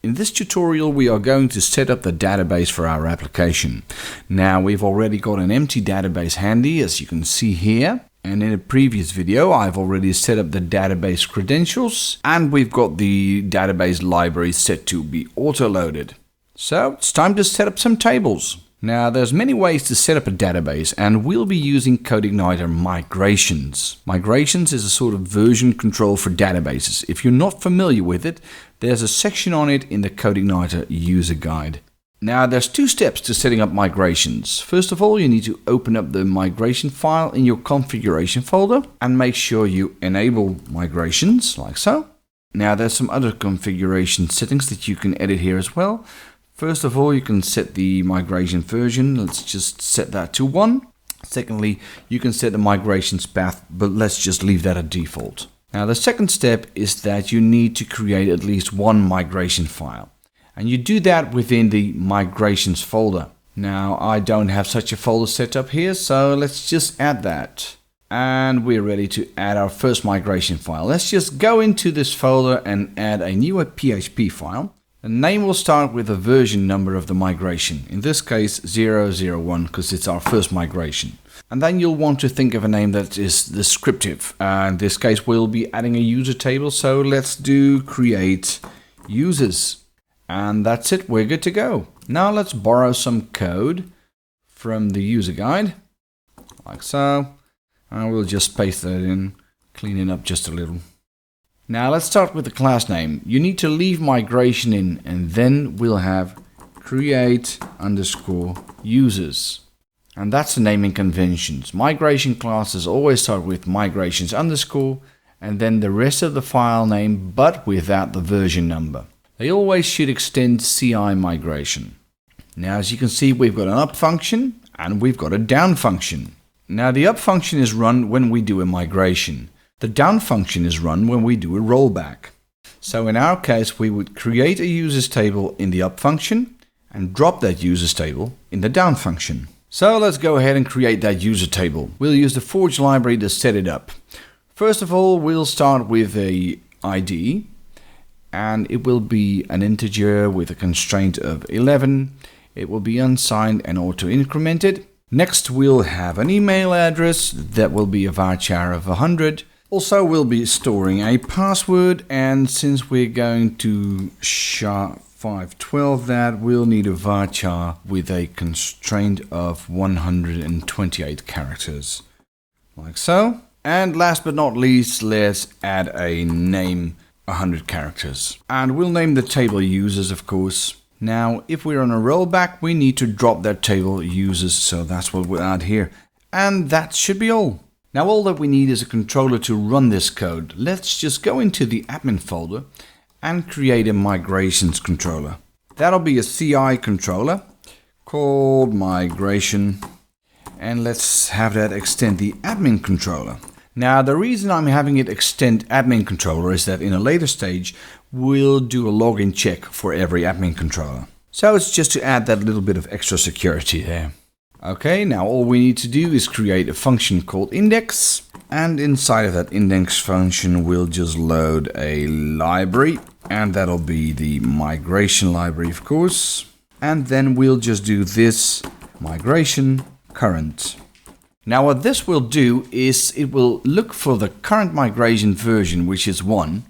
In this tutorial we are going to set up the database for our application. Now we've already got an empty database handy, as you can see here. And in a previous video I've already set up the database credentials, and we've got the database library set to be auto-loaded. So it's time to set up some tables. Now there's many ways to set up a database, and we'll be using CodeIgniter migrations. Migrations is a sort of version control for databases. If you're not familiar with it, there's a section on it in the CodeIgniter user guide. Now there's two steps to setting up migrations. First of all, you need to open up the migration file in your configuration folder and make sure you enable migrations, like so. Now there's some other configuration settings that you can edit here as well. First of all, you can set the migration version. Let's just set that to 1. Secondly, you can set the migrations path, but let's just leave that at default. Now the second step is that you need to create at least one migration file. And you do that within the migrations folder. Now I don't have such a folder set up here, so let's just add that. And we're ready to add our first migration file. Let's just go into this folder and add a new PHP file. The name will start with the version number of the migration. In this case 001, because it's our first migration. And then you'll want to think of a name that is descriptive. In this case we'll be adding a user table, so let's do create users. And that's it, we're good to go. Now let's borrow some code from the user guide, like so. And we'll just paste that in, clean it up just a little. Now let's start with the class name. You need to leave migration in, and then we'll have create_users. And that's the naming conventions. Migration classes always start with migrations_, and then the rest of the file name, but without the version number. They always should extend CI migration. Now as you can see, we've got an up function and we've got a down function. Now the up function is run when we do a migration. The down function is run when we do a rollback. So in our case, we would create a users table in the up function and drop that users table in the down function. So let's go ahead and create that user table. We'll use the Forge library to set it up. First of all, we'll start with a ID, and it will be an integer with a constraint of 11. It will be unsigned and auto-incremented. Next, we'll have an email address that will be a varchar of 100. Also, we'll be storing a password, and since we're going to SHA-512 that, we'll need a varchar with a constraint of 128 characters, like so. And last but not least, let's add a name, 100 characters. And we'll name the table users, of course. Now, if we're on a rollback, we need to drop that table users, so that's what we'll add here. And that should be all. Now all that we need is a controller to run this code. Let's just go into the admin folder and create a migrations controller. That'll be a CI controller called migration, and let's have that extend the admin controller. Now the reason I'm having it extend admin controller is that in a later stage we'll do a login check for every admin controller. So it's just to add that little bit of extra security there. Okay, now all we need to do is create a function called index, and inside of that index function we'll just load a library, and that'll be the migration library, of course. And then we'll just do this migration current. Now what this will do is it will look for the current migration version, which is 1,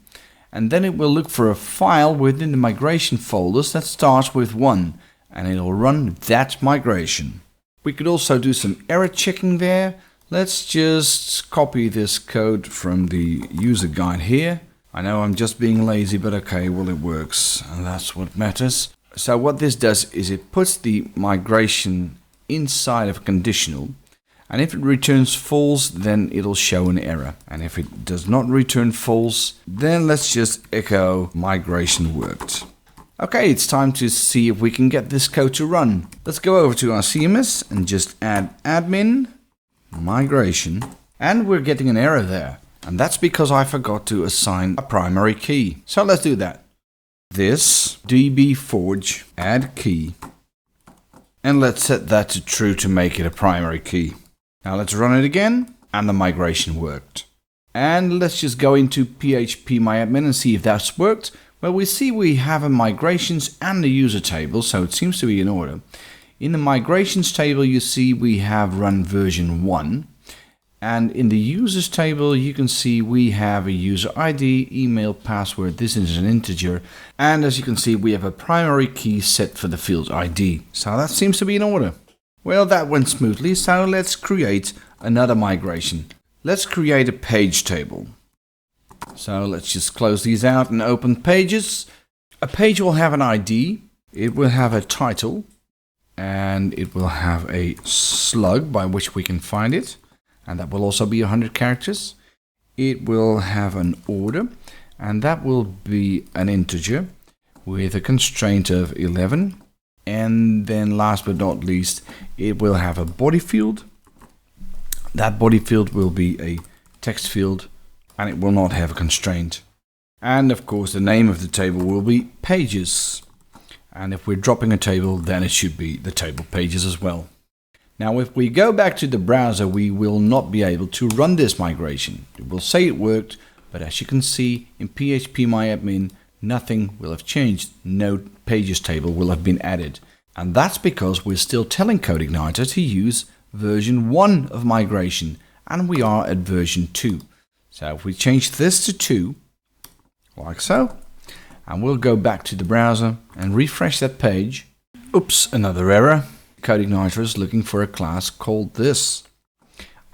and then it will look for a file within the migration folders that starts with 1, and it'll run that migration. We could also do some error checking there. Let's just copy this code from the user guide here. I know I'm just being lazy, but okay, well it works, and that's what matters. So what this does is it puts the migration inside of a conditional, and if it returns false, then it'll show an error. And if it does not return false, then let's just echo migration worked. Okay, it's time to see if we can get this code to run. Let's go over to our CMS and just add admin migration, and we're getting an error there. And that's because I forgot to assign a primary key. So let's do that. This dbforge add key, and let's set that to true to make it a primary key. Now let's run it again, and the migration worked. And let's just go into PHP MyAdmin and see if that's worked. Well, we see we have a migrations and a user table, so it seems to be in order. In the migrations table, you see we have run version 1. And in the users table, you can see we have a user ID, email, password. This is an integer. And as you can see, we have a primary key set for the field ID. So that seems to be in order. Well, that went smoothly. So let's create another migration. Let's create a page table. So let's just close these out and open pages. A page will have an ID. It will have a title. And it will have a slug by which we can find it. And that will also be 100 characters. It will have an order, and that will be an integer with a constraint of 11. And then last but not least, it will have a body field. That body field will be a text field, and it will not have a constraint. And of course, the name of the table will be pages. And if we're dropping a table, then it should be the table pages as well. Now, if we go back to the browser, we will not be able to run this migration. It will say it worked, but as you can see in phpMyAdmin, nothing will have changed. No pages table will have been added. And that's because we're still telling CodeIgniter to use version 1 of migration, and we are at version 2. So if we change this to 2, like so, and we'll go back to the browser and refresh that page. Oops, another error. CodeIgniter is looking for a class called this.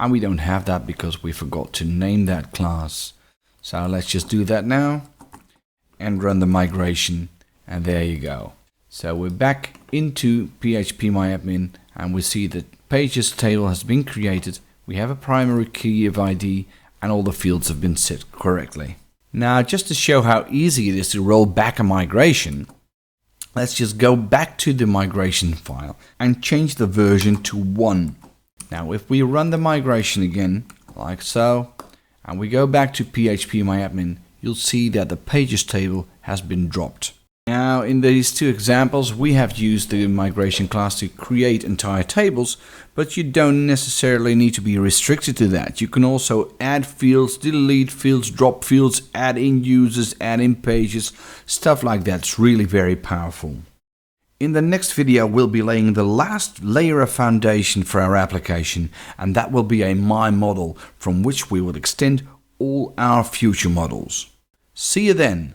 And we don't have that because we forgot to name that class. So let's just do that now and run the migration, and there you go. So we're back into phpMyAdmin, and we see that pages table has been created. We have a primary key of ID, and all the fields have been set correctly. Now, just to show how easy it is to roll back a migration, let's just go back to the migration file and change the version to 1. Now, if we run the migration again, like so, and we go back to phpMyAdmin, you'll see that the pages table has been dropped. Now, in these two examples, we have used the migration class to create entire tables, but you don't necessarily need to be restricted to that. You can also add fields, delete fields, drop fields, add in users, add in pages, stuff like that. It's really very powerful. In the next video, we'll be laying the last layer of foundation for our application, and that will be a My Model from which we will extend all our future models. See you then.